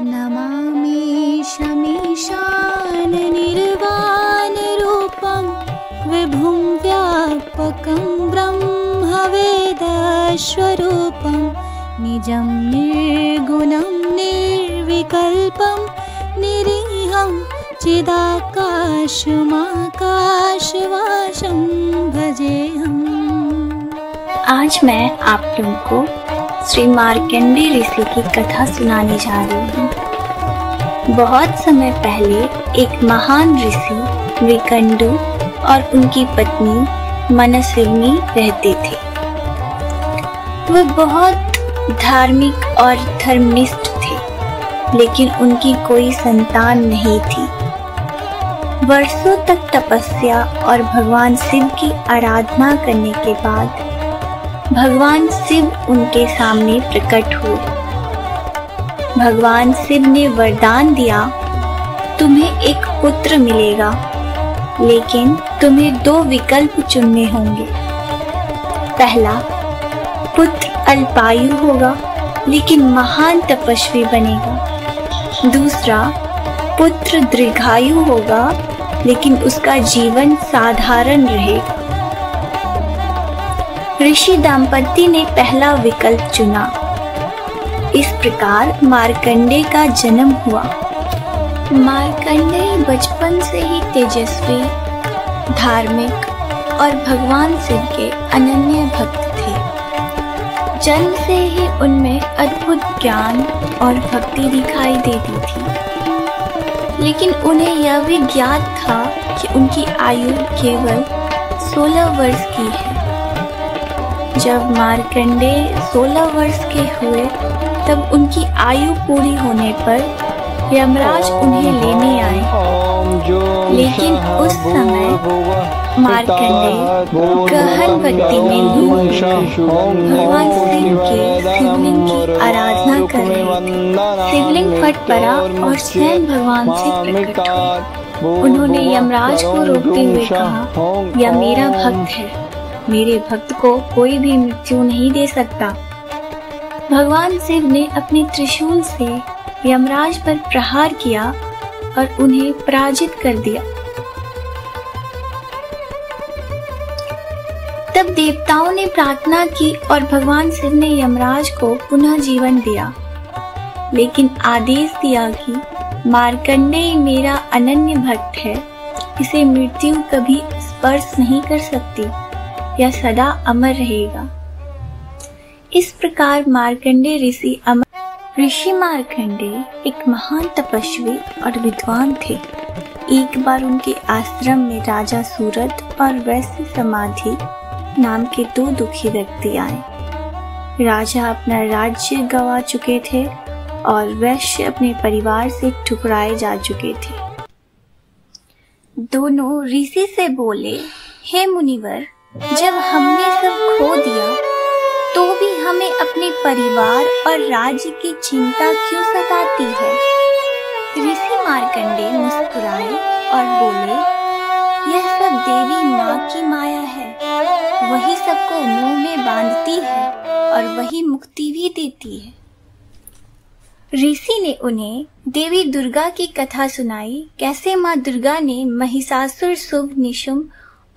नमामि शमीशाननिर्वाणरूपं विभुं व्यापकं ब्रह्मवेदस्वरूपं निजं निर्गुणं निर्विकल्पं निरीहं चिदाकाशमाकाशवासं भजेऽहम्। आज मैं आप लोगों को श्री मार्कंडेय ऋषि की कथा सुनाने जा रही हूँ। बहुत समय पहले एक महान ऋषि विकंडु और उनकी पत्नी मनस्विनी रहते थे। वे बहुत धार्मिक और धर्मनिष्ठ थे, लेकिन उनकी कोई संतान नहीं थी। वर्षों तक तपस्या और भगवान शिव की आराधना करने के बाद भगवान शिव उनके सामने प्रकट हुए। भगवान शिव ने वरदान दिया, तुम्हें एक पुत्र मिलेगा, लेकिन तुम्हें 2 विकल्प चुनने होंगे। पहला, पुत्र अल्पायु होगा लेकिन महान तपस्वी बनेगा। दूसरा, पुत्र दीर्घायु होगा लेकिन उसका जीवन साधारण रहेगा। ऋषि दंपति ने पहला विकल्प चुना। इस प्रकार मार्कंडेय का जन्म हुआ। मार्कंडेय बचपन से ही तेजस्वी, धार्मिक और भगवान शिव के अनन्य भक्त थे। जन्म से ही उनमें अद्भुत ज्ञान और भक्ति दिखाई देती थी, लेकिन उन्हें यह भी ज्ञात था कि उनकी आयु केवल 16 वर्ष की है। जब मार्कंडेय 16 वर्ष के हुए, तब उनकी आयु पूरी होने पर यमराज उन्हें लेने आए। लेकिन उस समय मार्कंडेय गहन भक्ति में लीन भगवान शिव के शिवलिंग की आराधना कर रहे थे। शिवलिंग फट पड़ा और स्वयं भगवान शिव प्रकट हुए। उन्होंने यमराज को रोकते हुए कहा, यह मेरा भक्त है, मेरे भक्त को कोई भी मृत्यु नहीं दे सकता। भगवान शिव ने अपने त्रिशूल से यमराज पर प्रहार किया और उन्हें पराजित कर दिया। तब देवताओं ने प्रार्थना की और भगवान शिव ने यमराज को पुनः जीवन दिया, लेकिन आदेश दिया कि मार्कंडेय मेरा अनन्य भक्त है, इसे मृत्यु कभी स्पर्श नहीं कर सकती, यह सदा अमर रहेगा। इस प्रकार मार्कंडेय ऋषि अमर। ऋषि मार्कंडेय एक महान तपस्वी और विद्वान थे। एक बार उनके आश्रम में राजा सूरत और वैश्य समाधि नाम के 2 दुखी व्यक्ति आए। राजा अपना राज्य गंवा चुके थे और वैश्य अपने परिवार से ठुकराए जा चुके थे। दोनों ऋषि से बोले, हे मुनिवर, जब हमने सब खो दिया तो भी हमें अपने परिवार और राज्य की चिंता क्यों सताती है? ऋषि मार्कंडेय मुस्कुराए और बोले, यह सब देवी माँ की माया है, वही सबको मुंह में बांधती है और वही मुक्ति भी देती है। ऋषि ने उन्हें देवी दुर्गा की कथा सुनाई, कैसे माँ दुर्गा ने महिषासुर, शुभ, निशुंभ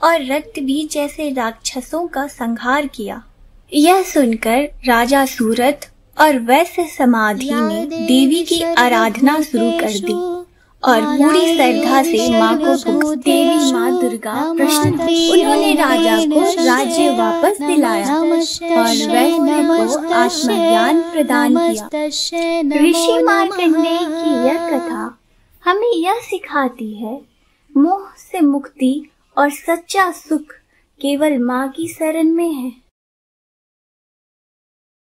और रक्तबीज जैसे राक्षसों का संहार किया। यह सुनकर राजा सूरत और वैश्य समाधि ने देवी की आराधना शुरू कर दी और पूरी श्रद्धा से माँ को पुकारते। देवी माँ दुर्गा प्रसन्न हुई। उन्होंने राजा को राज्य वापस दिलाया और वैश्य को आत्मज्ञान प्रदान किया। ऋषि मार्कंडेय की यह कथा हमें यह सिखाती है, मोह से मुक्ति और सच्चा सुख केवल माँ की शरण में है।